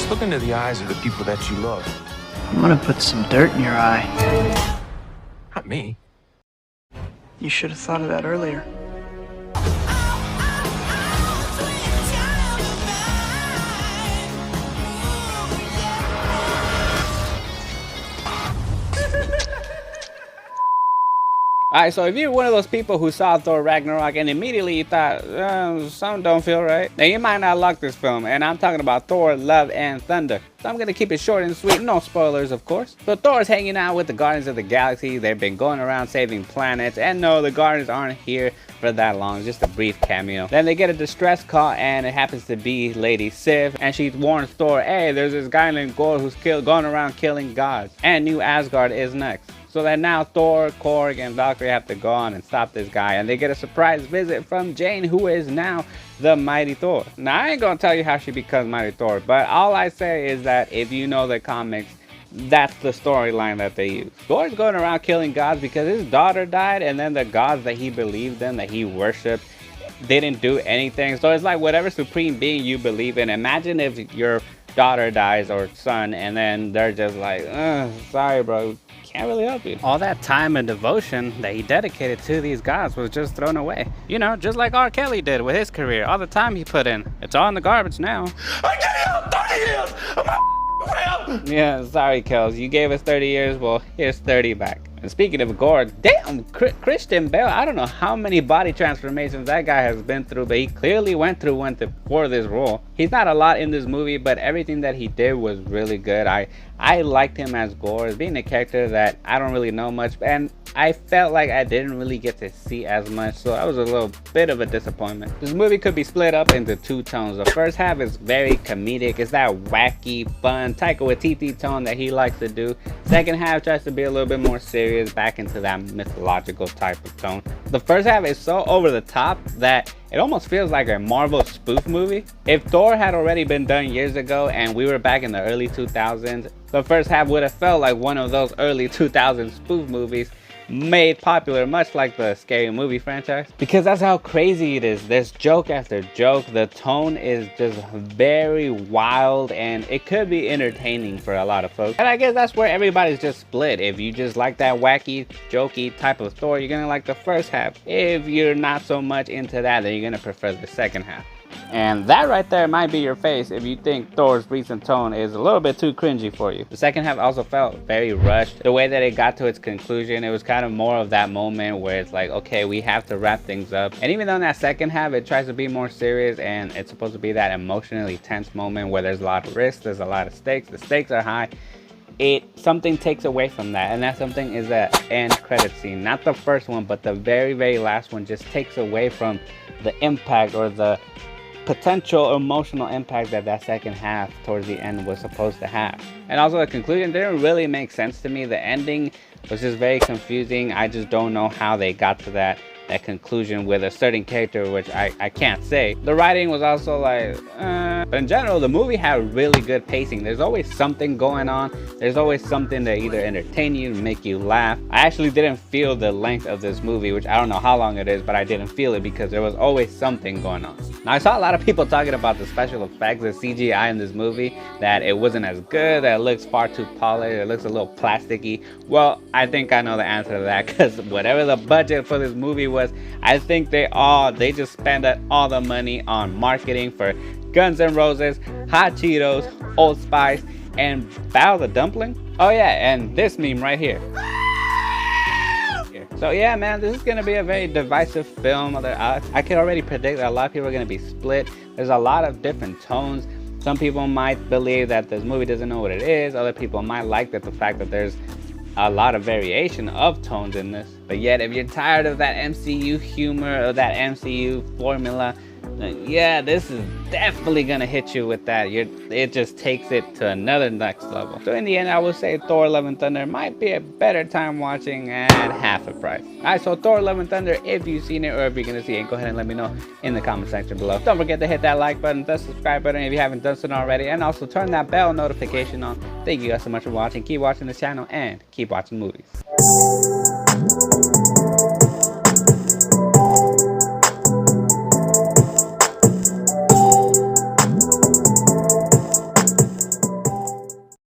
Just look into the eyes of the people that you love. I'm gonna put some dirt in your eye. Not me. You should have thought of that earlier. Alright, so if you're one of those people who saw Thor Ragnarok and immediately you thought, something don't feel right, then you might not like this film, and I'm talking about Thor Love and Thunder. So I'm gonna keep it short and sweet, no spoilers of course. So Thor's hanging out with the Guardians of the Galaxy, they've been going around saving planets, and no, the Guardians aren't here for that long, just a brief cameo. Then they get a distress call, and it happens to be Lady Sif, and she warns Thor, hey, there's this guy named Gore who's going around killing gods, and New Asgard is next. So that now Thor, Korg, and Valkyrie have to go on and stop this guy, and they get a surprise visit from Jane, who is now the Mighty Thor. Now I ain't gonna tell you how she becomes Mighty Thor, but all I say is that if you know the comics, that's the storyline that they use. Thor's going around killing gods because his daughter died, and then the gods that he believed in, that he worshipped, didn't do anything. So it's like whatever supreme being you believe in. Imagine if your daughter dies or son, and then they're just like, sorry bro, can't really help you. All that time and devotion that he dedicated to these gods was just thrown away. You know, just like R. Kelly did with his career. All the time he put in, it's all in the garbage now. I gave you 30 years! Yeah, sorry Kels, you gave us 30 years, well here's 30 back. And speaking of Gore, damn, Christian Bale, I don't know how many body transformations that guy has been through, but he clearly went through one for this role. He's not a lot in this movie, but everything that he did was really good. I liked him as Gore, as being a character that I don't really know much, and I felt like I didn't really get to see as much, so that was a little bit of a disappointment. This movie could be split up into two tones. The first half is very comedic, it's that wacky, fun, Taika Waititi tone that he likes to do. Second half tries to be a little bit more serious, back into that mythological type of tone. The first half is so over the top that it almost feels like a Marvel spoof movie. If Thor had already been done years ago and we were back in the early 2000s, the first half would have felt like one of those early 2000s spoof movies made popular, much like the Scary Movie franchise, because that's how crazy it is. There's joke after joke. The tone is just very wild, and it could be entertaining for a lot of folks, and I guess that's where everybody's just split. If you just like that wacky, jokey type of Thor, you're gonna like the first half. If you're not so much into that, then you're gonna prefer the second half. And that right there might be your face if you think Thor's recent tone is a little bit too cringy for you. The second half also felt very rushed. The way that it got to its conclusion, it was kind of more of that moment where it's like, okay, we have to wrap things up. And even though in that second half it tries to be more serious and it's supposed to be that emotionally tense moment where there's a lot of risk, there's a lot of stakes, the stakes are high, something takes away from that, and that something is that end credit scene. Not the first one, but the very last one just takes away from the impact or the potential emotional impact that second half towards the end was supposed to have. And also the conclusion didn't really make sense to me. The ending was just very confusing. I just don't know how they got to that conclusion with a certain character, which I can't say. The writing was also like, but in general, the movie had really good pacing. There's always something going on. There's always something to either entertain you, make you laugh. I actually didn't feel the length of this movie, which I don't know how long it is, but I didn't feel it because there was always something going on. Now, I saw a lot of people talking about the special effects, the CGI in this movie, that it wasn't as good, that it looks far too polished, it looks a little plasticky. Well, I think I know the answer to that, because whatever the budget for this movie was, I think they just spent all the money on marketing for Guns N' Roses, Hot Cheetos, Old Spice, and Bao the Dumpling. Oh yeah, and this meme right here. So yeah, man, this is gonna be a very divisive film. I can already predict that a lot of people are gonna be split. There's a lot of different tones. Some people might believe that this movie doesn't know what it is. Other people might like the fact that there's a lot of variation of tones in this. But yet, if you're tired of that MCU humor or that MCU formula, yeah, this is definitely gonna hit you with that. It just takes it to another next level. So in the end, I would say Thor Love and Thunder might be a better time watching at half the price. Alright, so Thor Love and Thunder, if you've seen it or if you're gonna see it, go ahead and let me know in the comment section below. Don't forget to hit that like button, the subscribe button if you haven't done so already, and also turn that bell notification on. Thank you guys so much for watching. Keep watching this channel and keep watching movies.